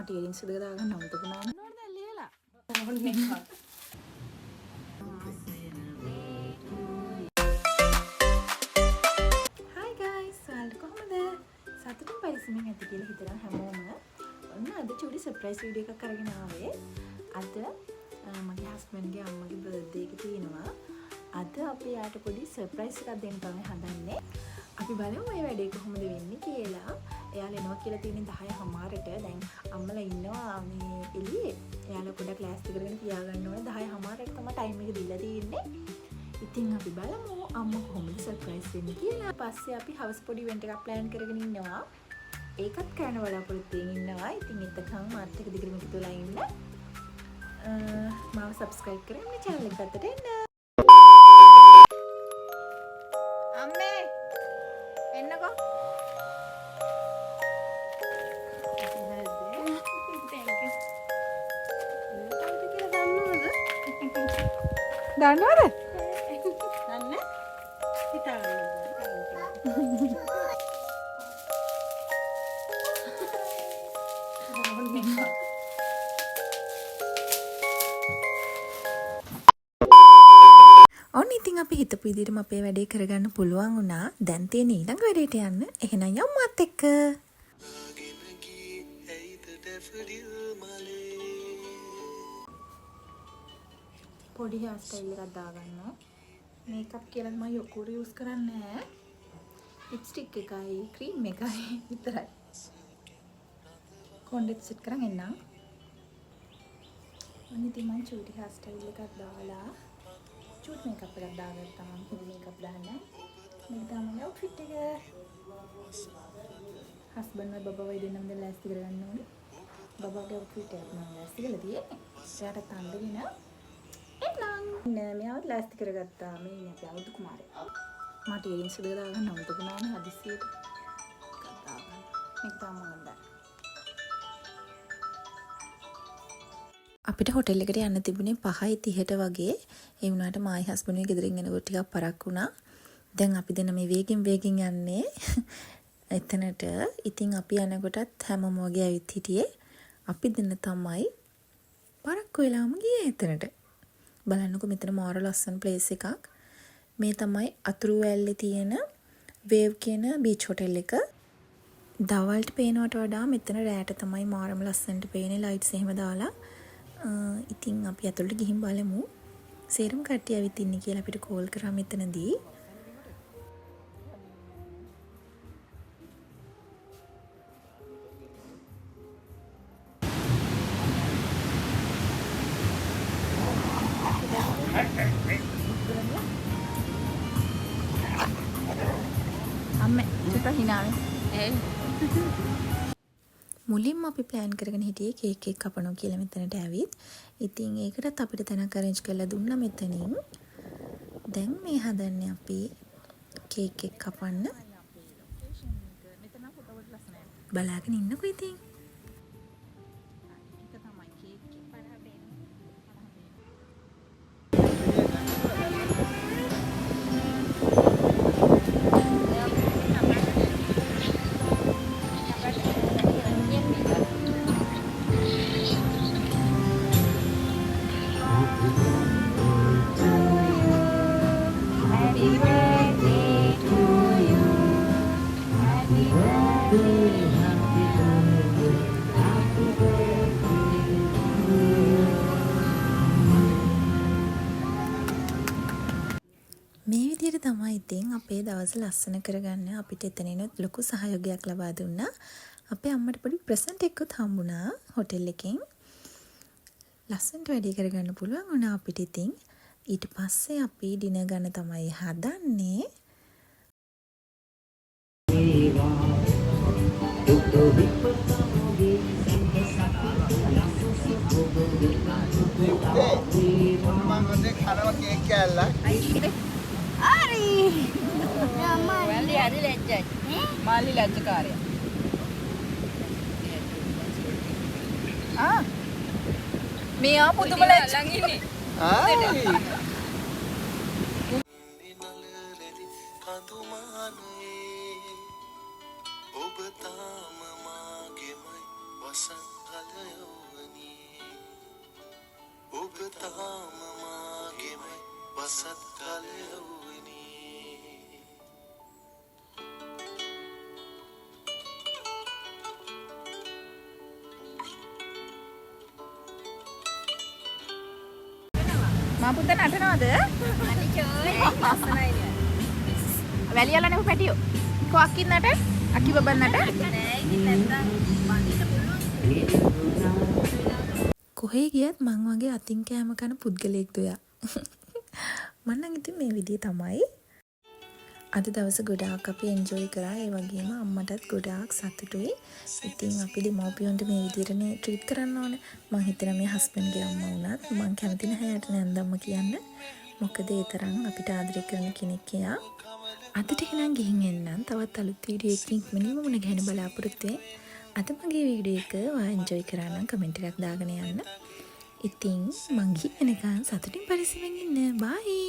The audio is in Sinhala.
ටීරින්ස් දෙක දාගන්න අමතකුණා නෝන දැන් ලියලා ඕනේ Hi guys, ඔයාලට කොහමද? සතුටින් පරිස්සමින් ඇති කියලා හිතනවා හැමෝම. ඔන්න අද චූටි සර්ප්‍රයිස් වීඩියෝ එකක් අරගෙන ආවේ. අද මගේ හස්බන්ඩ්ගේ අම්මගේ බර්ත්ඩේ එක තියෙනවා. අද අපි යාට පොඩි සර්ප්‍රයිස් එකක් දෙන්න තමයි හදන්නේ. අපි බලමු මේ වැඩේ කොහොමද වෙන්නේ කියලා. එයාලා එනවා කියලා තියෙන්නේ 10:00ට. දැන් අම්මලා ඉන්නවා මේ එළියේ. එයාලා පොඩක් ලෑස්ති කරගෙන තියාගන්න ඕනේ. 10:00ට තමයි ටයිම් එක දීලා තියෙන්නේ. ඉතින් අපි බලමු අම්මා කොහොමද සර්ප්‍රයිස් වෙන්නේ කියලා. පස්සේ අපි හවස් පොඩි ඉවෙන්ට් එකක් ප්ලෑන් කරගෙන ඉන්නවා. ඒකත් කරන්න බලාපොරොත්තු වෙමින් ඉන්නවා. ඉතින් එතකන් මාත් එක්ක දිගටම එකතු වෙලා ඉන්න. මාව සබ්ස්ක්‍රයිබ් කරගෙන මේ channel එකට අතට එන්න. අම්මේ එන්නකෝ දන්නවද? දන්නේ හිතාගන්න ඔන්න ඉතින් අපි හිතපු විදිහටම අපේ වැඩේ කරගන්න පුළුවන් වුණා. දැන් තියෙන ඊළඟ වැඩේට යන්න. එහෙනම් යමු මාත් එක්ක. පොඩි හේර් ස්ටයිල් එකක් දාගන්නවා. මේකප් කියලා මම යොකුරු යූස් කරන්නේ නැහැ. ලිප්ස්ටික් එකයි ක්‍රීම් එකයි විතරයි. කොණ්ඩෙත් සෙට් කරන් එන්නම්. ඔන්න ඉතින් මම චූටි හේර් ස්ටයිල් එකක් දාලා චූට් මේකප් එකක් දාගත්තා. මම හෙවි මේකප් දාන්නේ. මේක තමයි අවුට්ෆිට් එක. හස්බන්ඩ් වයි බබා වයි දෙන්නම දැන් ලෑස්ති කරගන්න ඕනේ. බබාගේ අවුට්ෆිට් එක මම ලෑස්ති කරලා තියෙන්නේ. එයාට තණ්ඩ වෙන එන්නම්. මෙයාවත් ලෑස්ති කරගත්තා. මේ ඉන්නේ අපි අවුරුදු කුමාරයා. මට ටීරින්ස් දෙක දාගන්න අමතකුණානේ හදිස්සියට. එකක් දාගන්න. මේක තමයි මම දාන්නේ. අපිට හොටෙල් එකට යන්න තිබුණේ 5:30ට වගේ. ඒ වුණාට මායි හස්බන්ඩ්ගේ ගෙදරින් එනකොට ටිකක් පරක් වුණා. දැන් අපි දෙන්න මේ වේගෙන් යන්නේ එතනට. ඉතින් අපි යනකොටත් හැමෝම වගේ ඇවිත් හිටියේ. අපි දෙන්න තමයි පරක්කු වෙලාම ගියේ එතනට. බලන්නකෝ මෙතන මාර ලස්සන ප්ලේස් එකක්. මේ තමයි අතුරු වැල්ලේ තියෙන වේව් කියන බීච් හොටෙල් එක. දවල්ට පේනවට වඩා මෙතන රැට තමයි මාරම ලස්සනට පේන්නේ ලයිට්ස් එහෙම දාලා. ඉතින් අපි ඇතුළට ගිහින් බලමු. සේරම කට්ටිය ඇවිත් ඉන්නේ කියලා අපිට කෝල් කරා මෙතනදී. අම්මේ චුට්ටක් හිනාවේ මුලින්ම අපි ප්ලෑන් කරගෙන හිටියේ කේක් එක කපනවා කියලා මෙතනට ඇවිත්. ඉතින් ඒකටත් අපිට තැනක් අරේන්ජ් කරලා දුන්නා මෙතනින්. දැන් මේ හදන්නේ අපි කේක් එක කපන්න. බලාගෙන ඉන්නකෝ ඉතින්. මේ විදිහට තමයි ඉතින් අපේ දවස් ලස්සන කරගන්න අපිට එතනිනුත් ලොකු සහයෝගයක් ලබා දුන්නා. අපේ අම්මට පොඩි ප්‍රසන්ට් එකකුත් හම්බුණා හොටෙල් එකෙන්. ලස්සනට වැඩේ කරගන්න පුළුවන් වුණා අපිට ඉතින්. ඊට පස්සේ අපි ඩිනර් ගන්න තමයි හදන්නේ. මාලි ලැජ්ජකාරයා මෙයා පුදුම ලැජ්ජ ඉන්නේ ඔබ තාම මාගෙමයි වසන්ත ඔබ තාම මාගෙම වසත් කලයවුවනි මා පුතා නටනවද? වැලියලනේ පැටියෝ. කො අක්කින්නට? අක්කි බබන්නට? කොහේ ගියත් මං වගේ අතින් කෑම කන පුද්ගලයෙක් දුයා. මම නම් ඉතින් මේ විදිය තමයි. අද දවස ගොඩාක් අපි එන්ජොයි කරා. ඒ වගේම අම්මටත් ගොඩාක් සතුටුයි. ඉතින් අපි දෙමව්පියන්ට මේ විදිහටනේ ට්‍රීට් කරන්න ඕනේ. මං හිතනවා මේ හස්බන්ඩ්ගේ අම්මා වුණත් මං කැමති නැහැ යට නැන්දම්ම කියන්න. මොකද ඒ තරම් අපිට ආදරය කරන කෙනෙක් එයා. අදට එහෙනම් ගිහින් එන්නම්. තවත් අලුත් වීඩියෝ එකකින් ඉක්මනින්ම මුණ ගැහෙන බලාපොරොත්තු වෙයි. අද මගේ වීඩියෝ එක ඔයා එන්ජොයි කරා නම් කමෙන්ට් එකක් දාගෙන යන්න. ඉතින් මං ගිහින් එනකන් සතුටින් පරිස්සමෙන් ඉන්න. බයි.